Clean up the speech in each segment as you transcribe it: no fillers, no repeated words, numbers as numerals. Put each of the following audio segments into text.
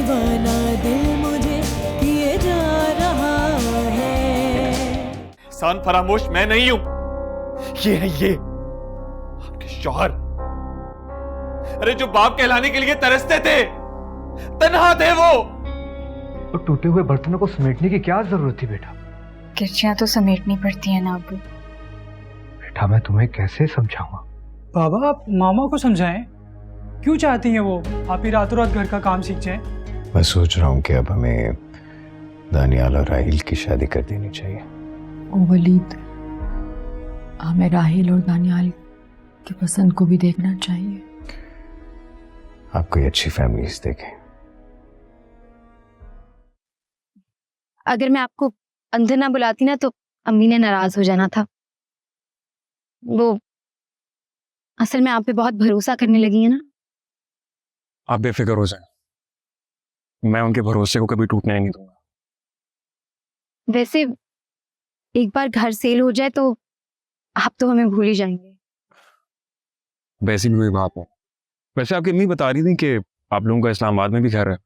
दीवाना दिल मुझे किए जा रहा है। सान फरामोश मैं नहीं हूं, ये है ये आपके शौहर। अरे जो बाप कहलाने के लिए तरसते थे, तन्हा थे वो। तो टूटे हुए बर्तनों को समेटने की क्या जरूरत थी बेटा? किरचियां तो समेटनी पड़ती है ना अब्बू। बेटा मैं तुम्हें कैसे समझाऊंगा? बाबा आप मामा को समझाएं, क्यों चाहती हैं वो आप ही रातों रात घर का काम सीख जाएं? मैं सोच रहा हूँ कि अब हमें दानियाल और राहिल की शादी कर देनी चाहिए। ओ वलीद, हमें राहिल और दानियाल की पसंद को भी देखना चाहिए। आप कोई अच्छी फैमिलीज देखें। अगर मैं आपको अंदर ना बुलाती ना तो अम्मी ने नाराज हो जाना था। वो असल में आप पे बहुत भरोसा करने लगी है ना। आप बेफिक्र हो जाएं, मैं उनके भरोसे को कभी टूटने नहीं दूंगा। वैसे एक बार घर सेल हो जाए तो आप तो हमें भूल ही जाएंगे। वैसी भी कोई बात नहीं। वैसे आपकी अम्मी बता रही थी कि आप लोगों का इस्लामाबाद में भी घर है,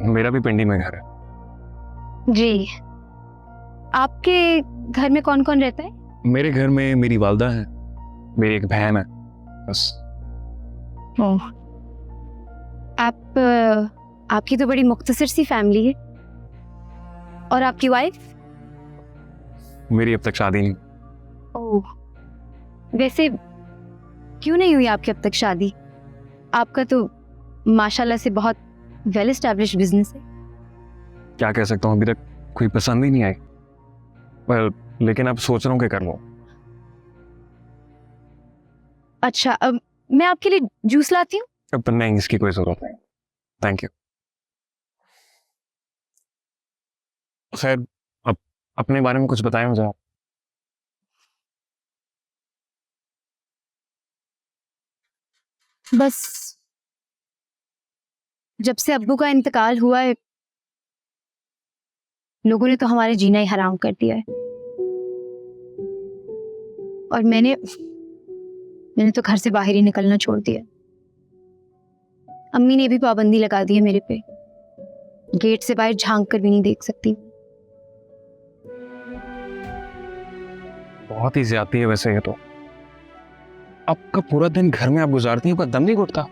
मेरा भी पिंडी में घर है। जी, आपके घर में कौन कौन रहता है? मेरे घर में मेरी वालदा है, मेरी एक बहन है, बस। ओह, आपकी तो बड़ी मुख्तसर सी फैमिली है। और आपकी वाइफ? मेरी अब तक शादी नहीं। ओह, वैसे क्यों नहीं हुई आपकी अब तक शादी? आपका तो माशाल्लाह से बहुत वेल एस्टैब्लिश्ड बिजनेस है। क्या कह सकता हूँ, अभी तक कोई पसंद ही नहीं आई। लेकिन अब सोच रहा हूँ कि कर लूँ। अच्छा, अब मैं आपके लिए जूस लाती हूँ। अब नहीं, इसकी कोई जरूरत नहीं, थैंक यू। खैर, अब अपने बारे में कुछ बताएं मुझे आप। बस जब से अब्बू का इंतकाल हुआ है, लोगों ने तो हमारे जीना ही हराम कर दिया है। और मैंने तो घर से बाहर ही निकलना छोड़ दिया। अम्मी ने भी पाबंदी लगा दी है मेरे पे, गेट से बाहर झांक कर भी नहीं देख सकती। बहुत ही ज्यादती है वैसे ये तो। आपका पूरा दिन घर में आप गुजारती हैं, आपका दम नहीं घुटता?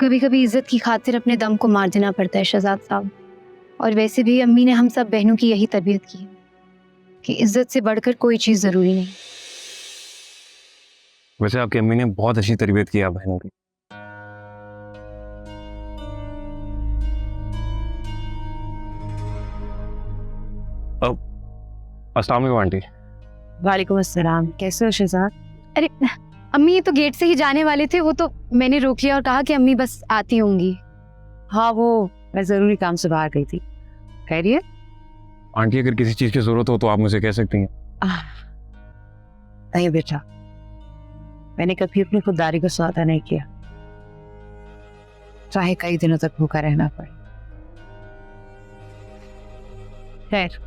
कभी कभी इज्जत की खातिर अपने दम को मार देना पड़ता है शहजाद साहब। और वैसे भी अम्मी ने हम सब बहनों की यही तरबियत की है कि इज्जत से बढ़कर कोई चीज जरूरी नहीं। वैसे आपकी अम्मी ने बहुत अच्छी तरबियत की है बहनों की। अस्सलाम वालेकुम आंटी। वालेकुम अस्सलाम, कैसे हो शहजाद? अरे अम्मी, ये तो गेट से ही जाने वाले थे, वो तो मैंने रोक लिया और कहा कि अम्मी बस आती होंगी। हाँ, वो मैं जरूरी काम से बाहर गई थी। खैरियत? आंटी, अगर किसी चीज की जरूरत हो तो आप मुझे कह सकती हैं। नहीं बेटा, मैंने कभी अपनी खुददारी को सौदा नहीं किया, चाहे कई दिनों तक भूखा रहना पड़े। खैर,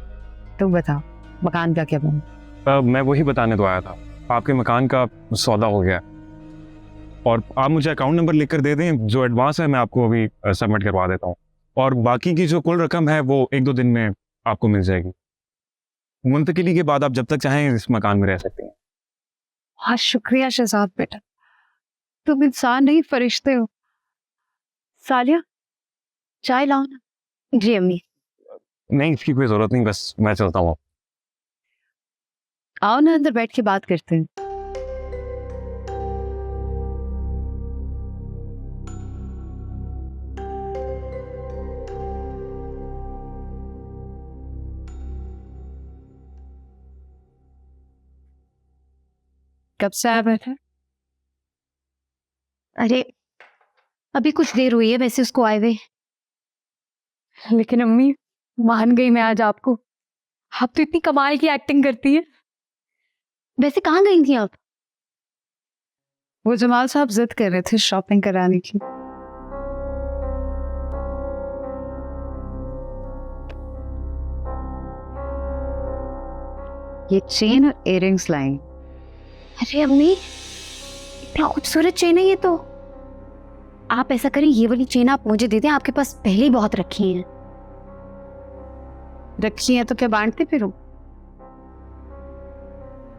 तुम बताओ मकान का क्या बना? मैं वही बताने तो आया था, आपके मकान का सौदा हो गया और आप मुझे अकाउंट नंबर लिखकर दे दें, जो एडवांस है मैं आपको अभी सबमिट करवा देता हूँ और बाकी की जो कुल रकम है वो 1-2 दिन में आपको मिल जाएगी। मुंतकिली के बाद आप जब तक चाहें इस मकान में रह सकते हैं। हाँ, शुक्रिया शहजाद बेटा, तुम इंसान नहीं फरिश्ते हो। सालिया, चाय लाओ ना। जी अम्मी। नहीं, इसकी कोई जरूरत नहीं, बस मैं चलता हूँ। आओ ना, अंदर बैठ के बात करते हैं। कब से आया बैठा? अरे अभी कुछ देर हुई है वैसे उसको आए हुए। लेकिन अम्मी, मान गई मैं आज आपको। आप तो इतनी कमाल की एक्टिंग करती है। वैसे कहाँ गई थी आप? वो जमाल साहब जिद कर रहे थे शॉपिंग कराने की। ये चेन और इयररिंग्स लाई। अरे अम्मी, इतना खूबसूरत चेन है ये तो। आप ऐसा करें, ये वाली चेन आप मुझे दे दें, आपके पास पहले ही बहुत रखी हैं। रखी है तो क्या बांटते फिर हो?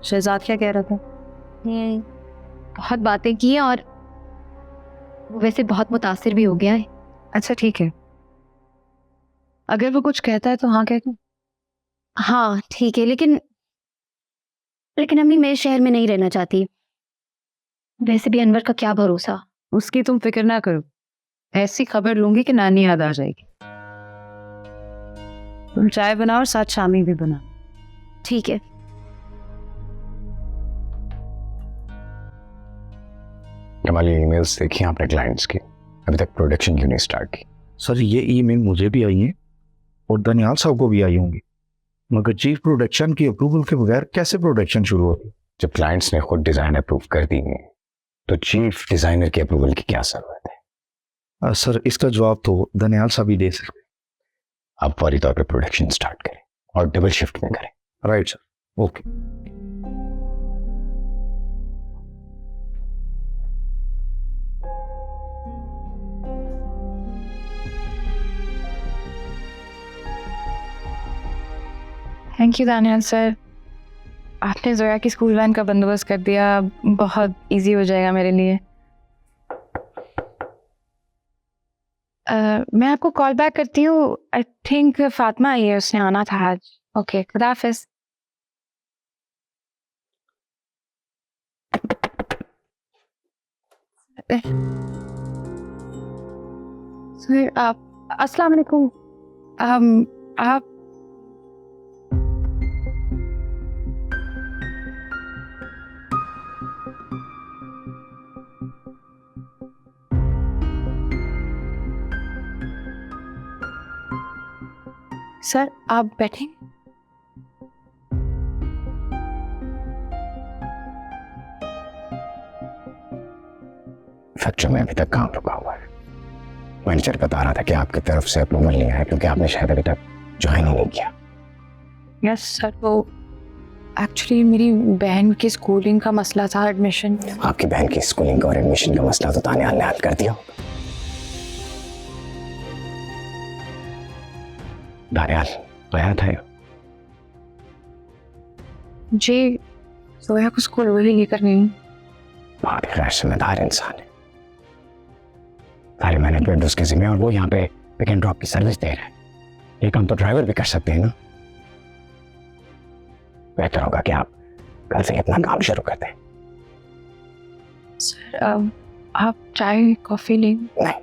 शहजाद क्या कह रहा था? बहुत बातें की हैं और वैसे बहुत मुतासिर भी हो गया है। अच्छा ठीक है, अगर वो कुछ कहता है तो हाँ कह दो। हाँ ठीक है, लेकिन अम्मी मैं शहर में नहीं रहना चाहती। वैसे भी अनवर का क्या भरोसा। उसकी तुम फिक्र ना करो, ऐसी खबर लूंगी कि नानी याद आ जाएगी। तुम चाय बनाओ और साथ शामी भी बना। ठीक है। हमारी ईमेल्स देखी आपने क्लाइंट्स की, अभी तक प्रोडक्शन क्यों नहीं स्टार्ट की? सर ये ईमेल मुझे भी आई है और दनियाल साहब को भी आई होंगी, मगर चीफ प्रोडक्शन की अप्रूवल के बगैर कैसे प्रोडक्शन शुरू होगी? जब क्लाइंट्स ने खुद डिजाइन अप्रूव कर दी है तो चीफ डिजाइनर की अप्रूवल की क्या जरूरत है? सर इसका जवाब तो दनियाल साहब ही दे सकते। आप फौरी तौर पे प्रोडक्शन स्टार्ट करें और डबल शिफ्ट में करें। Right sir, okay. Thank you Daniyal sir, आपने जोया की स्कूल वैन का बंदोबस्त कर दिया, बहुत इजी हो जाएगा मेरे लिए। मैं आपको कॉल बैक करती हूँ। आई थिंक फातिमा आई है, उसने आना था आज। ओके, खुदा हाफिज। सर आप, अस्सलाम वालेकुम। आप सर आप बैठेंगे? फैक्ट्री में अभी तक काम रुका हुआ है। मैनेजर बता रहा था कि आपकी तरफ से अप्रूवल नहीं आया क्योंकि आपने शायद अभी तक ज्वाइन ही नहीं किया। यस सर, वो एक्चुअली मेरी बहन की स्कूलिंग का मसला था, एडमिशन। आपकी बहन की स्कूलिंग और एडमिशन का मसला तो दानियाल ने हल कर दिया। दानियाल गया था जी, जोया को स्कूल वही लेकर गई। बहुत गैर जिम्मेदार इंसान है। सारी मैनेजमेंट उसके जिम्मे और वो यहाँ पे पिक एंड ड्रॉप की सर्विस दे रहा है। ये काम तो ड्राइवर भी कर सकते हैं ना। बेहतर होगा कि आप कल से अपना काम शुरू कर दें। सर आप चाय कॉफी लेंगे? नहीं,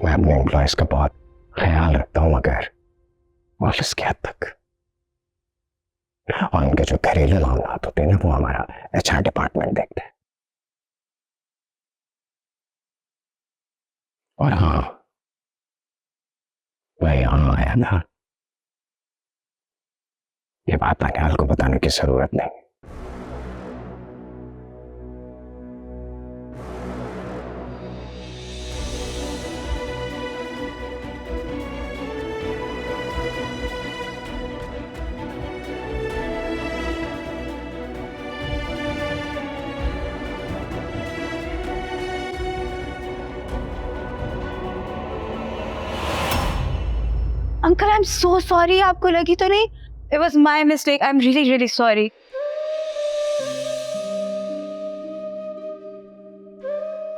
मैं अपने एम्प्लॉयज का बहुत ख्याल रखता हूँ मगर ऑफिस के हद तक, और उनके जो घरेलू मामला होते हैं ना वो हमारा HR डिपार्टमेंट देखता है। और हाँ, वह यहाँ आया ना, ये बात दानियाल को बताने की जरूरत नहीं। Uncle I am so sorry, आपको लगी तो नहीं? It was my mistake, I am really really sorry.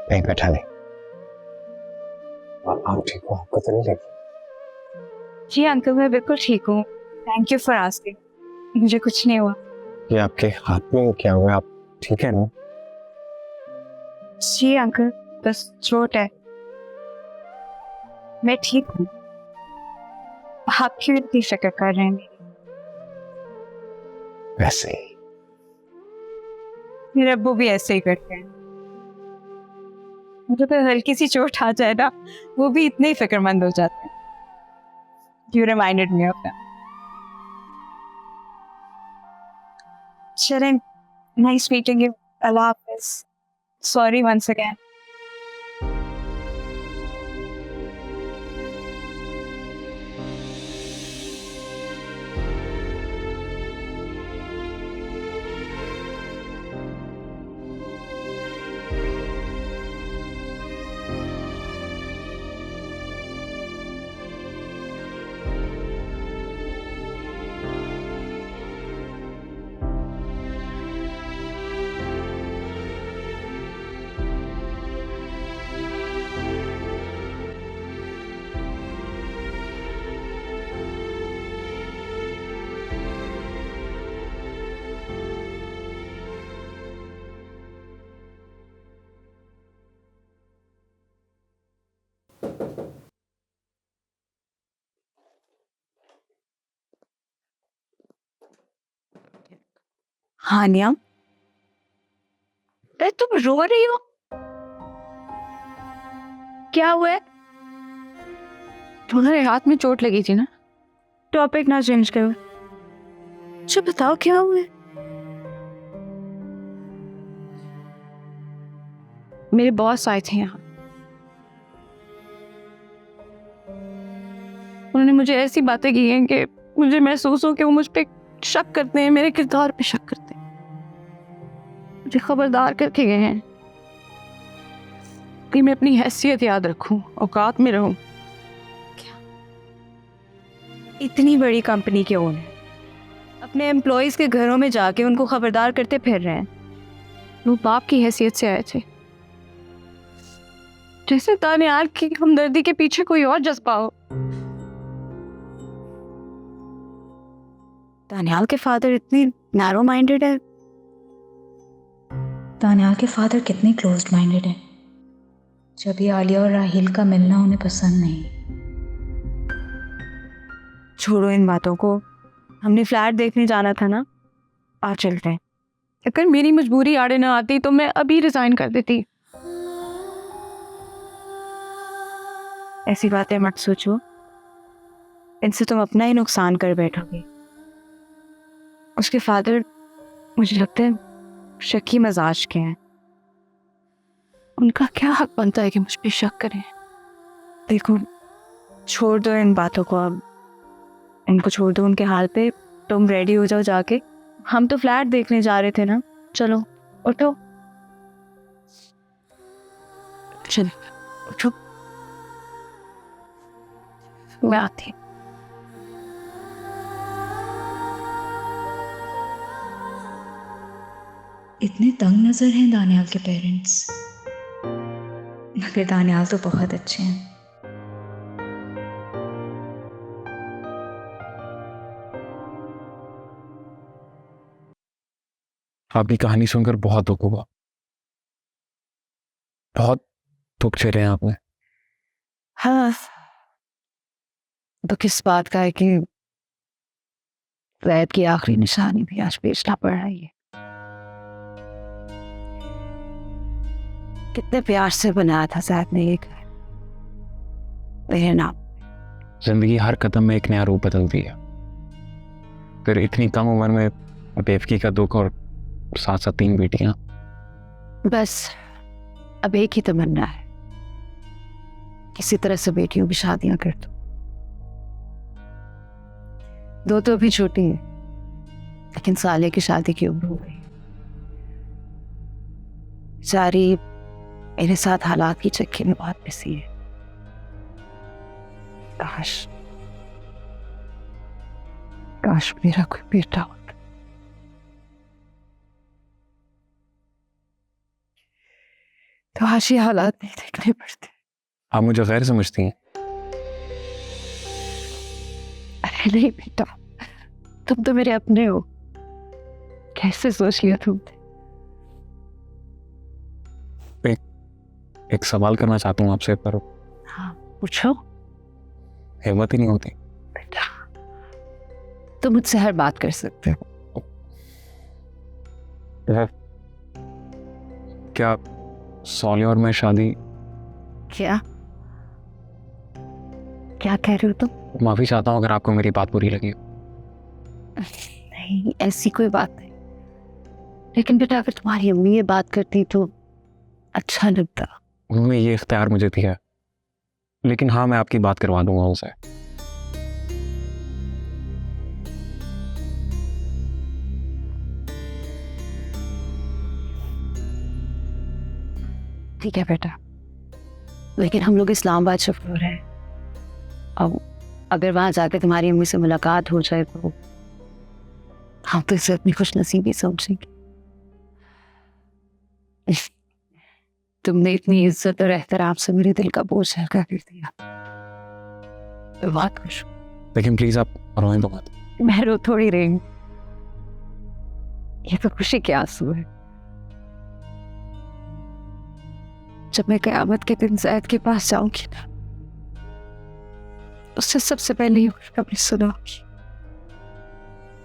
नहीं बैठा नहीं, आप ठीक हो? आपको तो नहीं लगी? जी अंकल, मैं बिल्कुल ठीक हूँ, थैंक यू फॉर आस्किंग। मुझे कुछ नहीं हुआ। ये आपके हाथ में क्या हुआ? आप ठीक है ना? जी अंकल, बस चोट है, मैं ठीक हूँ। आप क्यों इतनी फिक्र कर रहे हैं? वैसे ही मेरे अब्बू भी ऐसे ही करते हैं। मुझे तो हल्की सी चोट आ जाए ना, वो भी इतने ही फिक्रमंद हो जाते हैं। You reminded me of that. चलें, nice meeting you. Allah Hafiz. Sorry once again. हानिया, अरे तुम रो रही हो? क्या हुआ है? तुम्हारे हाथ में चोट लगी थी ना? टॉपिक ना चेंज करो। अच्छा बताओ क्या हुआ है? मेरे बॉस आए थे यहाँ। उन्होंने मुझे ऐसी बातें की हैं कि मुझे महसूस हो कि वो मुझ पे शक करते हैं, मेरे किरदार पे शक करते हैं। मुझे खबरदार करके गए हैं कि मैं अपनी हैसियत याद रखूं, औकात में रहूं। इतनी बड़ी कंपनी के ओनर अपने एम्प्लॉयज के घरों में जाके उनको खबरदार करते फिर रहे हैं। वो बाप की हैसियत से आए थे, जैसे दानियाल की हमदर्दी के पीछे कोई और जज्बा हो। दानियाल के फादर इतनी नैरो माइंडेड है। दानियाल के फादर कितने क्लोज्ड माइंडेड हैं। जब ये आलिया और राहील का मिलना उन्हें पसंद नहीं। छोड़ो इन बातों को, हमने फ्लैट देखने जाना था ना, आ चलते हैं। अगर मेरी मजबूरी आड़े ना आती तो मैं अभी रिजाइन कर देती। ऐसी बातें मत सोचो, इनसे तुम अपना ही नुकसान कर बैठोगे। उसके फादर मुझे लगता है शकी मजाज के हैं। उनका क्या हक बनता है कि मुझ पे शक करें? देखो छोड़ दो इन बातों को, अब इनको छोड़ दो उनके हाल पे। तुम रेडी हो जाओ जाके, हम तो फ्लैट देखने जा रहे थे ना। चलो उठो, चलो उठो, मैं आती। इतने तंग नजर हैं दानियाल के पेरेंट्स, मगर दानियाल तो बहुत अच्छे हैं। आपकी कहानी सुनकर बहुत दुख हुआ, बहुत दुख झेले हैं आपने। हाँ, तो किस बात का है कि वैद की आखिरी निशानी भी आज बेचना पड़ रही है। कितने प्यार से बनाया था जैद ने ये घर, मेरे नाम। जिंदगी हर कदम में एक नया रूप बदलती है। फिर इतनी कम उम्र में बेवकी का दुख और साथ साथ 3 बेटियां। बस अब एक ही तमन्ना है, किसी तरह से बेटियों की शादियां कर दो। 2 तो अभी छोटी है, लेकिन साले की शादी की उम्र हो गई। सारी मेरे साथ हालात की चक्की में बहुत पिसी है। काश मेरा कोई बेटा होता। तो आज ये हालात नहीं देखने पड़ते। आप मुझे गैर समझती हैं? अरे नहीं बेटा, तुम तो मेरे अपने हो। कैसे सोच लिया तुमने? एक सवाल करना चाहता हूँ आपसे, पर हाँ पूछो। हिम्मत ही नहीं होती। बेटा तुम मुझसे हर बात कर सकते हो। क्या सोनिया और मैं शादी? क्या क्या कह रहे हो तुम? माफी चाहता हूँ अगर आपको मेरी बात बुरी लगी। नहीं ऐसी कोई बात नहीं, लेकिन बेटा अगर तुम्हारी अम्मी ये बात करती तो अच्छा लगता। उन्होंने ये इख्तियार मुझे दिया, लेकिन हाँ मैं आपकी बात करवा दूंगा उसे। ठीक है बेटा, लेकिन हम लोग इस्लामाबाद शिफ्ट हो रहे हैं। अब अगर वहां जाकर तुम्हारी अम्मी से मुलाकात हो जाए तो हम तो इसे अपनी खुशनसीबी समझेंगे। तुमने इतनी इज्जत और एहतराम से मेरे दिल का बोझ हल्का कर दिया, तो बहुत खुश हूं। लेकिन प्लीज आप रोएं तो मत। मैं रो थोड़ी रही हूं, ये तो खुशी के आंसू है। जब मैं कयामत के दिन ज़ैद के पास जाऊंगी ना, उससे सबसे पहले ये खुशखबरी सुनाऊंगी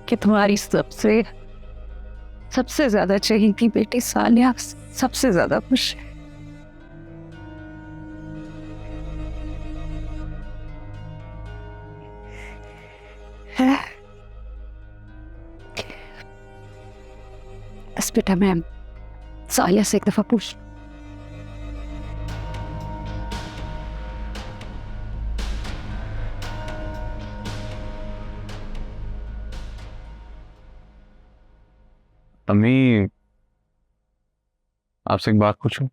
कि तुम्हारी सबसे सबसे ज्यादा चाहिए थी बेटी सानिया, सबसे ज्यादा खुश है। बस बेटा मैं सालिया से एक दफा पूछ। अम्मी, आपसे एक बात पूछूं?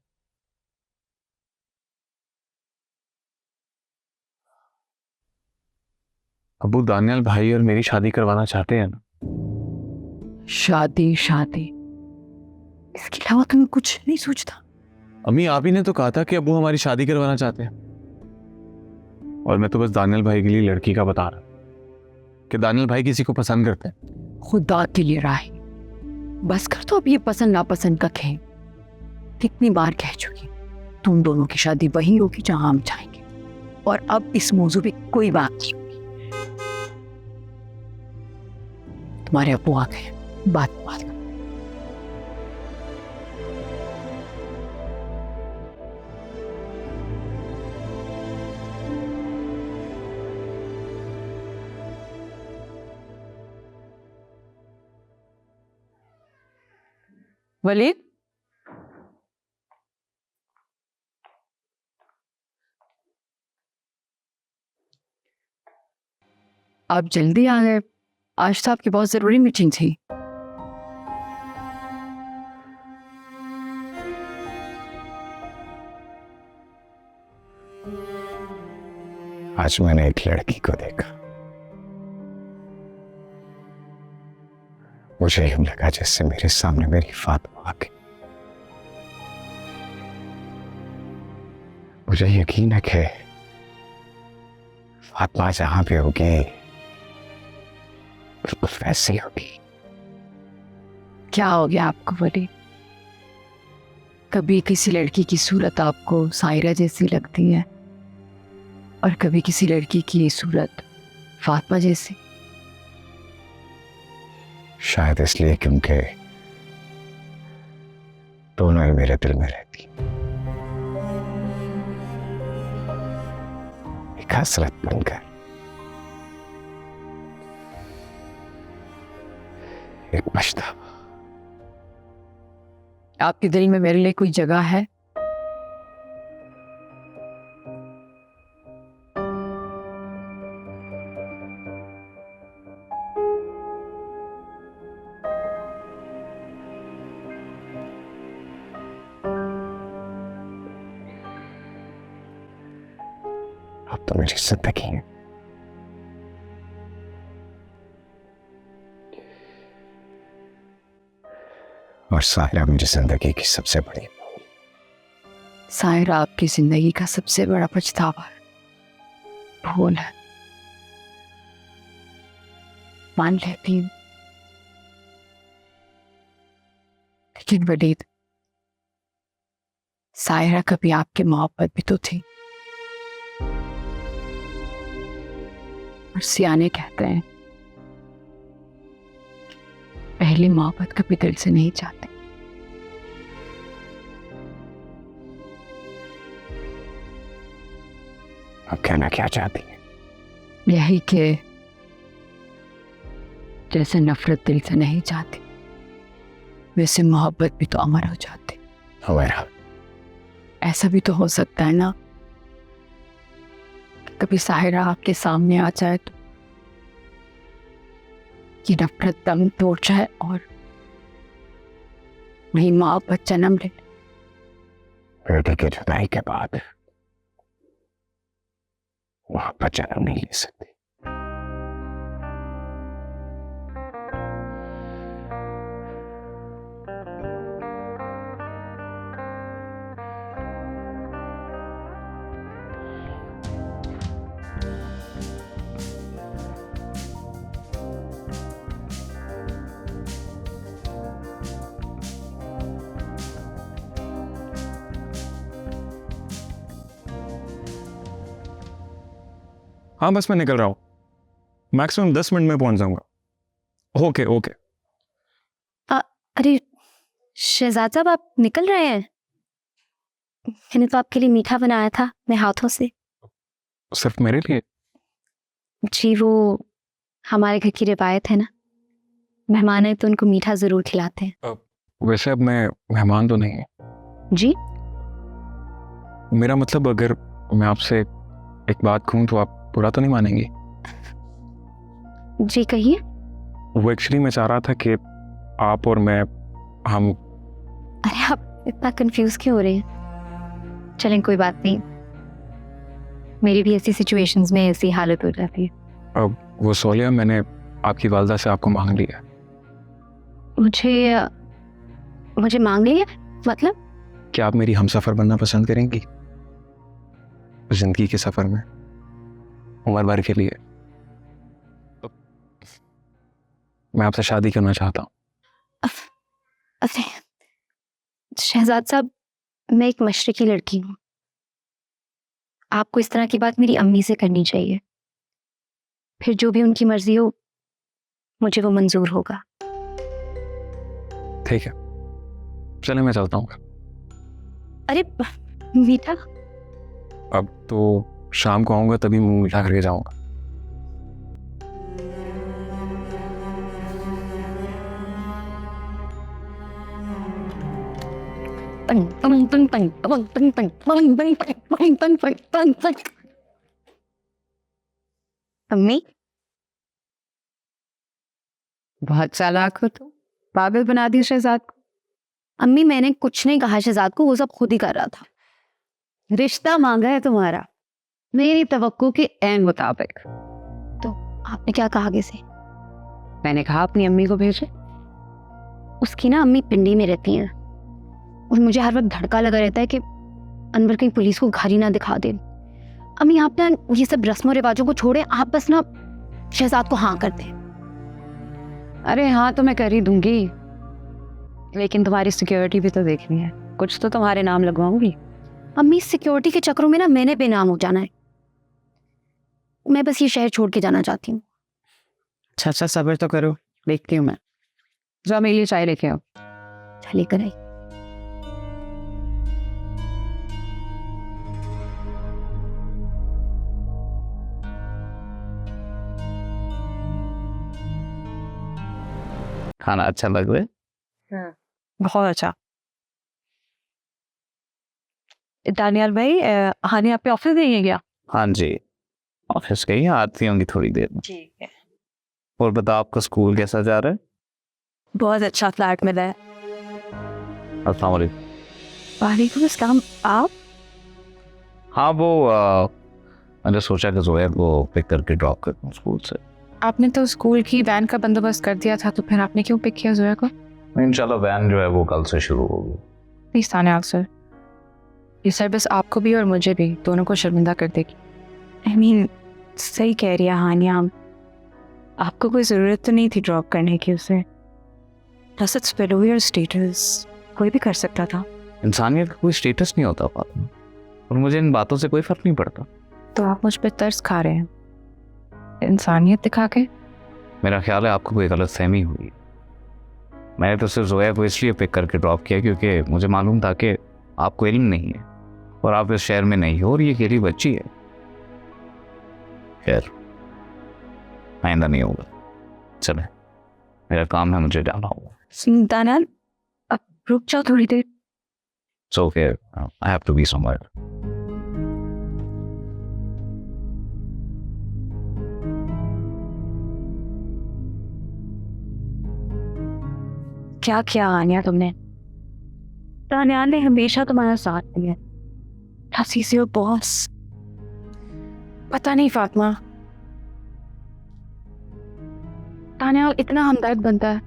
अबू दानियाल भाई और मेरी शादी करवाना चाहते हैं ना? शादी शादी, इसके अलावा तुम्हें कुछ नहीं सोचता? अम्मी, आप ही ने तो कहा था कि अबू हमारी शादी करवाना चाहते हैं, और मैं तो बस दानियाल भाई के लिए लड़की का बता रहा कि दानियाल भाई किसी को पसंद करते हैं। खुदा के लिए राही, बस कर तो अब ये पसंद नापसंद का खेल। कितनी बार कह चुकी, तुम दोनों की शादी वही होगी जहां हम चाहेंगे, और अब इस मौजू पे कोई बात नहीं होगी। तुम्हारे अबू आ गए, बात करो। वलीद, आप जल्दी आ गए, आज तो आपकी बहुत जरूरी मीटिंग थी। आज मैंने एक लड़की को देखा, मुझे यूं लगा जैसे मेरे सामने मेरी फातिमा आ गई। मुझे यकीन है कि फातिमा जहां भी होगी बिल्कुल वैसी होगी। क्या हो गया आपको वलीद? कभी किसी लड़की की सूरत आपको सायरा जैसी लगती है, और कभी किसी लड़की की सूरत फातिमा जैसी। शायद इसलिए क्योंकि दोनों ही मेरे दिल में रहती, एक हसरत बनकर, एक पछतावा। आपके दिल में मेरे लिए कोई जगह है? अब तो मेरी जिंदगी है, और साहिरा मेरी जिंदगी की सबसे बड़ी सायरा आपकी जिंदगी का सबसे बड़ा पछतावा है, भूल है। मान लेती हूं, लेकिन वलीद, सायरा कभी आपकी मोहब्बत भी तो थी। और सियाने कहते हैं पहली मोहब्बत कभी दिल से नहीं जाती। अब कहना क्या चाहती है? यही कि जैसे नफरत दिल से नहीं जाती, वैसे मोहब्बत भी तो अमर हो जाती। हुमैरा, ऐसा भी तो हो सकता है ना, कभी साहिरा आपके सामने आ जाए तो ये नफरत दम तोड़ जाए और वही मोहब्बत जन्म ले। बेटे की जुदाई के बाद मोहब्बत जन्म नहीं ले सकती। हाँ, बस मैं निकल रहा हूँ, मैक्सिमम 10 मिनट में पहुंच जाऊंगा। Okay okay. अरे शहजाद साहब, आप निकल रहे हैं? मैंने तो आपके लिए मीठा बनाया था अपने हाथों से। सिर्फ मेरे लिए? जी, वो हमारे घर की रिवायत है ना, मेहमान है तो उनको मीठा जरूर खिलाते हैं। वैसे अब मैं मेहमान तो नहीं। जी? मेरा मतलब, अगर मैं आपसे एक बात कहूँ तो आप बुरा तो नहीं मानेंगी? जी कहिए। वो एक्चुअली मैं चाह रहा था कि आप और मैं, हम। अरे आप इतना कंफ्यूज क्यों हो रहे हैं? चलें, कोई बात नहीं, मेरी भी ऐसी सिचुएशंस में ऐसी हालत हो जाती है। अब वो सोलिया, मैंने आपकी वालदा से आपको मांग लिया। मुझे मांग लिया? मतलब? क्या आप मेरी हमसफर बनना पसंद करेंगी जिंदगी के सफर में, उम्र भर के लिए? मैं आपसे शादी करना चाहता हूँ। अरे शहजाद साहब, मैं एक मशरकी लड़की हूँ, आपको इस तरह की बात मेरी अम्मी से करनी चाहिए, फिर जो भी उनकी मर्जी हो मुझे वो मंजूर होगा। ठीक है, चले मैं चलता हूँ। अरे मीठा? अब तो शाम को आऊँगा तभी मुँह मीठा करके जाऊँगा। अम्मी, बहुत चालाक हो तुम, पागल बना दी शहजाद को। अम्मी मैंने कुछ नहीं कहा शहजाद को, वो सब खुद ही कर रहा था। रिश्ता मांगा है तुम्हारा मेरी तवक्को के ऐन मुताबिक। तो आपने क्या कहा आगे से? मैंने कहा अपनी अम्मी को भेजे। उसकी ना अम्मी पिंडी में रहती हैं और मुझे हर वक्त धड़का लगा रहता है कि अनवर कहीं पुलिस को घर ही ना दिखा दे। अम्मी आप ना ये सब रस्मों रिवाजों को छोड़े, आप बस ना शहजाद को हाँ कर दें। अरे हाँ तो मैं कर ही दूंगी, लेकिन तुम्हारी सिक्योरिटी भी तो देखनी है, कुछ तो तुम्हारे नाम लगवाऊंगी। अम्मी सिक्योरिटी के चक्करों में ना मैंने बेनाम हो जाना है, मैं बस ये शहर छोड़ के जाना चाहती हूँ। अच्छा सब्र तो करो, देखती हूँ मैं। जाओ मेरे लिए चाय लेके आओ। लेकर आई। खाना अच्छा लग रहा है? बहुत अच्छा। दानियाल भाई, हानि आपके ऑफिस नहीं है क्या? हाँ जी, ऑफिस गई, आती होंगी थोड़ी देर में। ठीक है। और बताओ, आपका स्कूल कैसा जा रहा है? बहुत अच्छा फ्लैट मिला है। अस्सलाम वालेकुम। वालेकुम अस्सलाम। आप? हाँ वो मैंने सोचा कि जोया को पिक करके ड्रॉप कर दूँ स्कूल से। आपने तो स्कूल की वैन का बंदोबस्त कर दिया था, तो फिर आपने क्यों पिक किया जोया को? इंशाल्लाह वैन जो है वो कल से शुरू होगी। प्लीज दानियाल सर, ये सर्विस आपको भी और मुझे भी दोनों को शर्मिंदा कर देगी। आई मीन सही कह रही है हानिया, आपको कोई ज़रूरत तो नहीं थी ड्रॉप करने की उसे। Plus it's below your status, कोई भी कर सकता था। इंसानियत का कोई स्टेटस नहीं होता फातिमा, और मुझे इन बातों से कोई फर्क नहीं पड़ता। तो आप मुझ पर तरस खा रहे हैं इंसानियत दिखा के? मेरा ख्याल है आपको कोई गलतफहमी हुई। मैंने तो सिर्फ जोया को इसलिए पिक करके ड्रॉप किया क्योंकि मुझे मालूम था कि आपको इल्म नहीं है और आप इस शहर में नहीं हो और ये अकेली बच्ची है। खैर आइंदा नहीं होगा। चले, मेरा काम है, मुझे जाना होगा। दानियाल अब रुक जाओ थोड़ी देर। So okay, I have to be somewhere. क्या किया आनिया तुमने? दानियाल ने हमेशा तुम्हारा साथ दिया, हंसी से हो बॉस। पता नहीं फातिमा, दानियाल इतना हमदर्द बनता है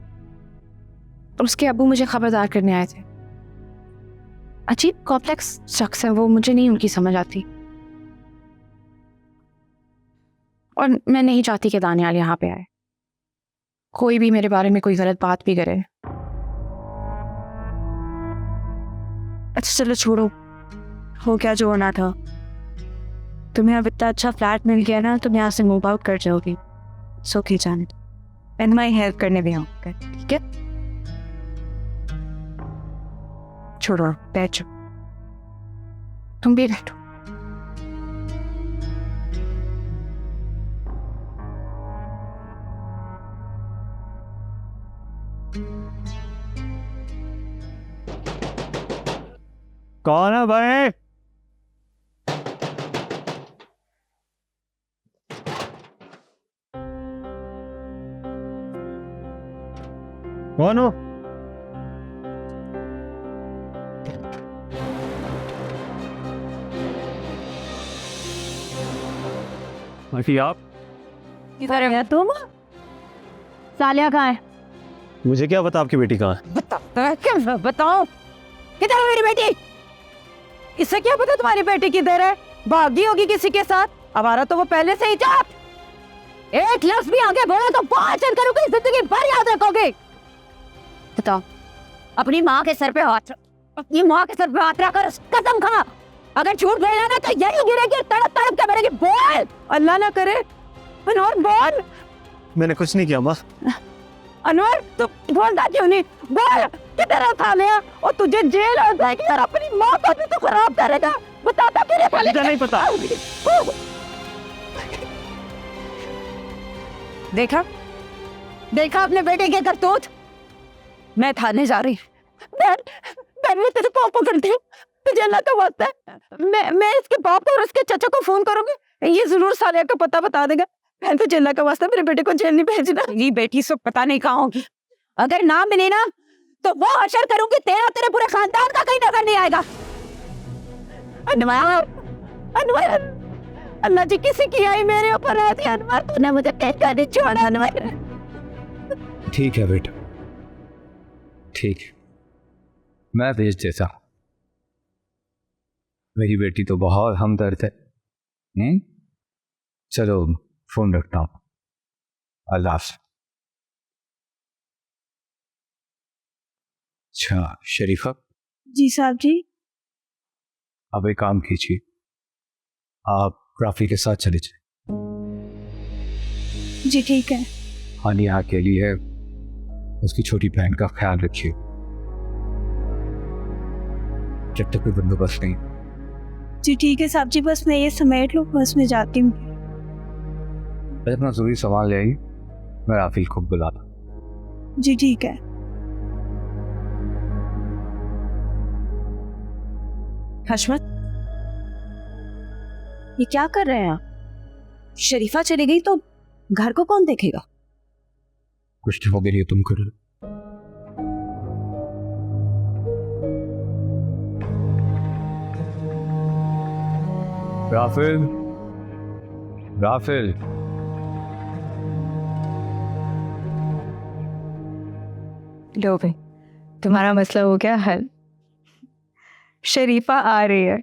और उसके अब्बू मुझे खबरदार करने आए थे। अजीब कॉम्प्लेक्स शख्स है वो, मुझे नहीं उनकी समझ आती और मैं नहीं चाहती कि दानियाल यहाँ पे आए, कोई भी मेरे बारे में कोई गलत बात भी करे। अच्छा चलो छोड़ो, हो क्या जो होना था। तुम्हें अब इतना अच्छा फ्लैट मिल गया ना, तुम यहाँ से मूव आउट कर जाओगी। सो की जाने, मैं तुम्हारी हेल्प करने भी आऊँगा, ठीक है? छोड़ो, बैठो, तुम भी बैठो। कौन है भाई? कौन हो? बाकी आप? किधर है तुम? सालिया कहाँ है? मुझे क्या पता आपकी बेटी कहाँ है? बताओ, किधर है मेरी बेटी? इससे क्या पता तुम्हारी बेटी किधर है? भागी होगी किसी के साथ। हमारा तो वो पहले से ही चाप। एक लफ्ज भी आगे बोला तो बहुत चल करोगे, जिंदगी भर याद रखोगे। बताओ, अपनी माँ के सर पे हाथ रखकर कसम खा, अगर झूठ बोला ना तो यही गिरेगी, तड़प तड़प के मरेगी। बोल, अल्लाह ना करे। अनवर बोल। मैंने कुछ नहीं किया माँ। अनवर तू बोलता क्यों नहीं? बोल, किधर था लिया? और तुझे जेल हो जाएगी और अपनी माँ को भी तो खराब करेगा। बताता क्यों नहीं? मुझे नहीं पता। देखा अपने बेटे के करतूत। मैं थाने जा रही। मैं तेरे पाँव पकड़ती हूँ, तुझे अल्लाह का वास्ता है। मैं इसके बाप और उसके चाचा को फोन करूंगी, ये जरूर सालिया का पता बता देगा। मैं तुझे अल्लाह का वास्ता मेरे बेटे को जेल नहीं भेजना। ये बेटी सब पता नहीं कहाँ होगी। अगर ना मिले ना तो वो हशर करूंगी, तेरे पूरे खानदान का कहीं नजर नहीं आएगा। अनवर, अल्लाह जी किसी की आई मेरे ऊपर है। अनवर तूने मुझे कहकर नहीं छोड़ा। अनवर ठीक है बेटा, ठीक है, मैं भेज देता हूँ। मेरी बेटी तो बहुत हमदर्द है। चलो फोन रखता हूँ। अल्लाह हाफ़िज़। अच्छा शरीफा। जी साहब जी। अब एक काम कीजिए, आप राफी के साथ चले जाए। जी ठीक है। हानिया अकेली है, उसकी छोटी बहन का ख्याल रखिए जब तक कोई बंदोबस्त नहीं। जी ठीक है साहब जी, बस मैं ये समेट लूँ, बस मैं जाती हूँ। अपना जरूरी सामान ले आइए, मैं राफी को बुलाता। जी ठीक है। हशमत, ये क्या कर रहे हैं आप? शरीफा चली गई तो घर को कौन देखेगा? कुछ दिनों के लिए तुम कर लो। राफिल, राफिल, लो भाई, तुम्हारा मसला हो गया हल। शरीफा आ रही है,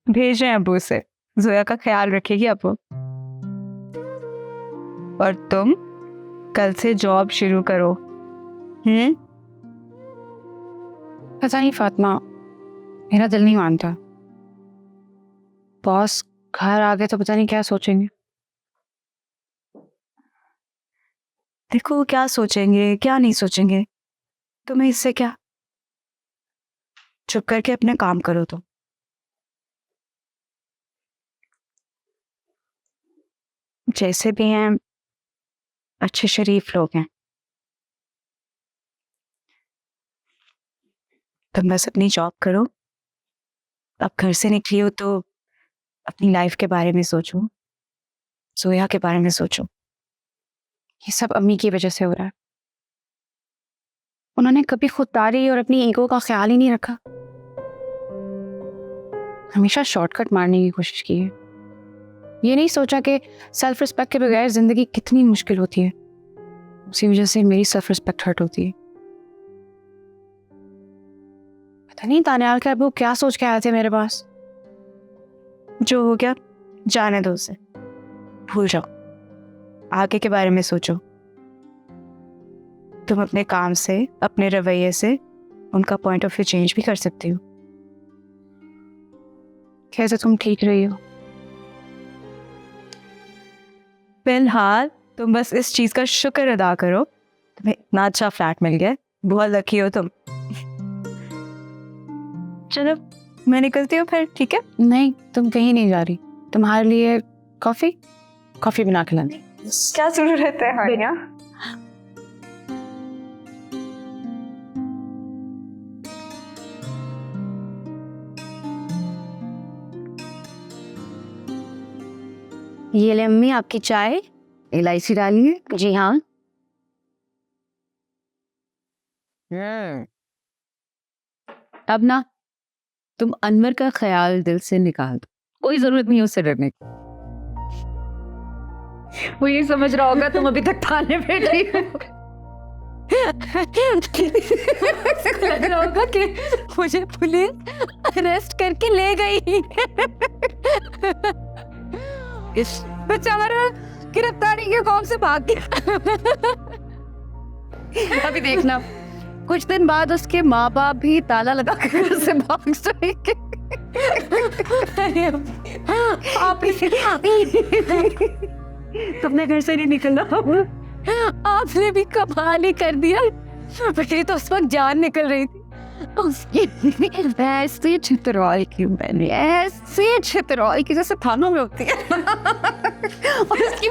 भेज रहे हैं अबू से, जोया का ख्याल रखेगी अबू। और तुम कल से जॉब शुरू करो। पता नहीं फातिमा, मेरा दिल नहीं मानता। बॉस घर आ गए तो पता नहीं क्या सोचेंगे। देखो वो क्या सोचेंगे क्या नहीं सोचेंगे, तुम्हें इससे क्या। चुप करके अपने काम करो। तुम जैसे भी हैं अच्छे शरीफ लोग हैं। तुम बस अपनी जॉब करो। अब घर से निकली हो तो अपनी लाइफ के बारे में सोचो, जोया के बारे में सोचो। ये सब अम्मी की वजह से हो रहा है। उन्होंने कभी खुददारी और अपनी ईगो का ख्याल ही नहीं रखा। हमेशा शॉर्टकट मारने की कोशिश की है। ये नहीं सोचा कि सेल्फ रिस्पेक्ट के बगैर जिंदगी कितनी मुश्किल होती है। उसी वजह से मेरी सेल्फ रिस्पेक्ट हर्ट होती है। पता नहीं तानियाल के अबू क्या सोच के आए थे मेरे पास। जो हो गया जाने दो उसे, भूल जाओ। आगे के बारे में सोचो। तुम अपने काम से, अपने रवैये से उनका पॉइंट ऑफ व्यू चेंज भी कर सकती हो। कैसे तुम ठीक रही हो? फिलहाल तुम बस इस चीज का शुक्र अदा करो, तुम्हें इतना अच्छा फ्लैट मिल गया। बहुत लकी हो तुम। चलो मैं निकलती हूँ फिर, ठीक है? नहीं, तुम कहीं नहीं जा रही। तुम्हारे लिए कॉफी बना के लानी। क्या जरूरत है हानिया? ये ले अम्मी आपकी चाय, इलायची डालिए। जी हाँ। अब ना तुम अनवर का ख्याल दिल से निकाल दो, कोई जरूरत नहीं उससे डरने की। वो ये समझ रहा होगा तुम अभी तक थाने बैठी हो। लग रहा होगा कि मुझे पुलिस अरेस्ट करके ले गई। इस बेचारा गिरफ्तारी के खौफ से भाग गया। अभी देखना, कुछ दिन बाद उसके माँ बाप भी ताला लगा कर घर से भाग जाएंगे। तुमने घर से नहीं निकलना। आपने भी कमाल ही कर दिया। मेरी तो उस वक्त जान निकल रही थी। ऐसे छितरौल की मैंने, ऐसे छितरौल की जैसे थानों में होती है। और उसकी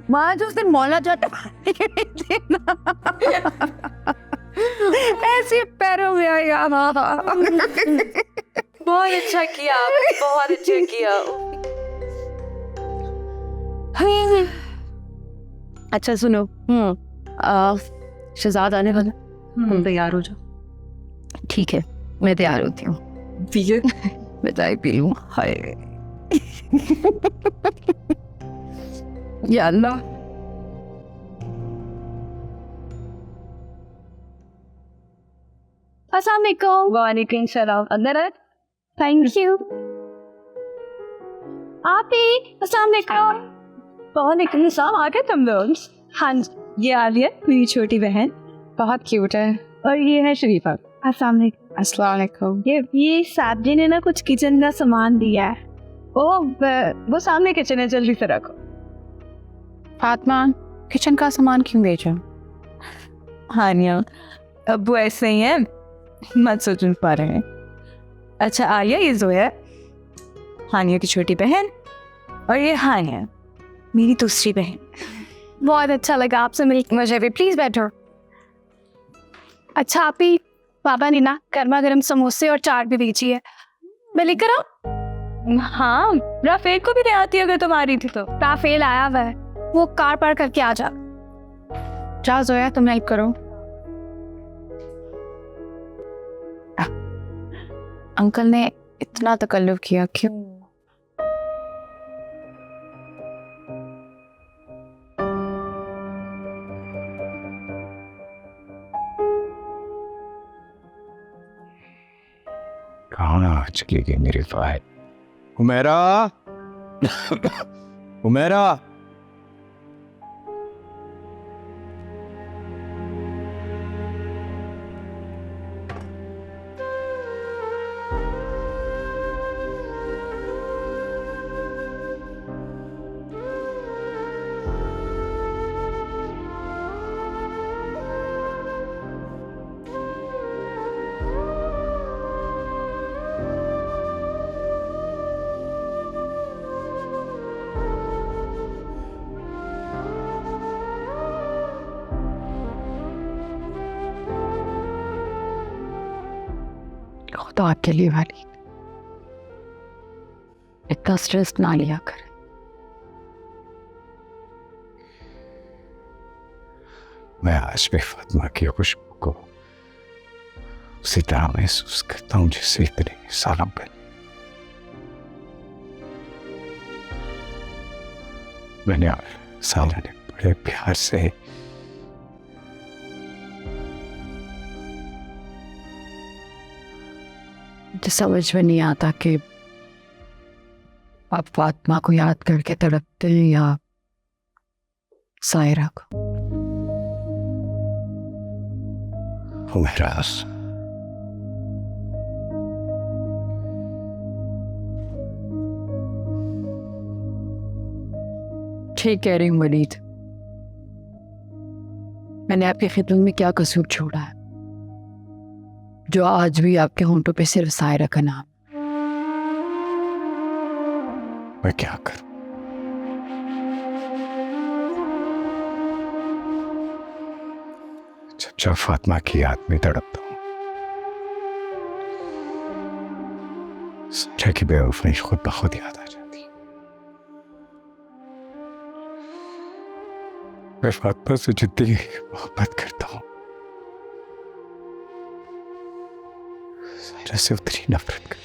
माँ जो उस दिन मौला जाटा ऐसे पैरों में आया। बहुत अच्छा किया आपने, बहुत अच्छा किया। अच्छा सुनो, शहजाद आने वाला, तुम तैयार हो जाओ। ठीक है, मैं तैयार होती हूँ। मैं चाय पी लूँ। हाय या अल्लाह। अस्सलाम वालेकुम। वालेकुम सलाम। अंदर है। Thank you. आप ही। अस्सलाम वालेकुम। वालेकुम सलाम। आ गए तुम लोग? हाँ जी, ये आलिया मेरी छोटी बहन, बहुत क्यूट है। और ये है शरीफा। अस्सलाम वालेकुम। ये साबजी ने ना कुछ किचन का सामान दिया है। वो सामने किचन है, जल्दी से रखो। फातिमा, किचन का सामान क्यों भेजा? हानिया, अब वो ऐसे ही है, मत सोच पा रहे हैं। अच्छा आलिया, ये जोया हानिया की छोटी बहन, और ये हानिया मेरी दूसरी बहन। बहुत अच्छा लगा आपसे मिलकर। मुझे भी। प्लीज बैठो। अच्छा आप ही, पापा ने ना गर्मा गर्म समोसे और चाट भी भेजी है, मैं लेकर आऊं? हाँ, राफेल को भी ले आती अगर तुम आ रही थी तो। राफेल आया हुआ है, वो कार पार करके आ जा। जा जोया, तुम हेल्प करो। अंकल ने इतना तकल्लुफ किया, क्यों? कहाँ चली गई मेरी फाइल? हुमैरा, हुमैरा। खुदा आपके लिए वाली, इतना स्ट्रेस ना लिया कर। मैं आज भी फातिमा की खुशबू को उसी तरह महसूस करता हूँ जैसे इतने सालों पहले। मैंने और साला ने बड़े प्यार से मुझे समझ में नहीं आता कि आप फातिमा को याद करके तड़पते हैं या सायरा को। मेरा ठीक कह रही हूँ वलीद, मैंने आपकी खिदमत में क्या कसूर छोड़ा है जो आज भी आपके होंठों पे सिर्फ सायरा का नाम। मैं क्या करूं? जब फातिमा की याद में तड़पता हूं, समझा कि बेवफाई खुद ब खुद याद आ जाती। मैं फातिमा से जितनी मोहब्बत करता हूं, सायरा से उतनी नफरत करता हूं।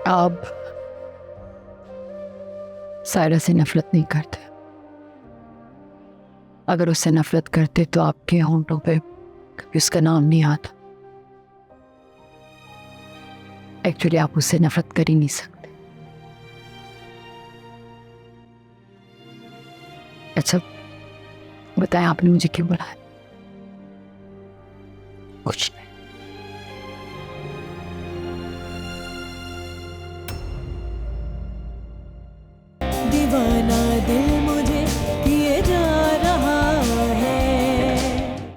आप सायरा से नफरत नहीं करते। अगर उससे नफरत करते तो आपके होंठों पे कभी उसका नाम नहीं आता। एक्चुअली आप उससे नफरत कर ही नहीं सकते। अच्छा बताएं, आपने मुझे क्यों बुलाया? कुछ नहीं।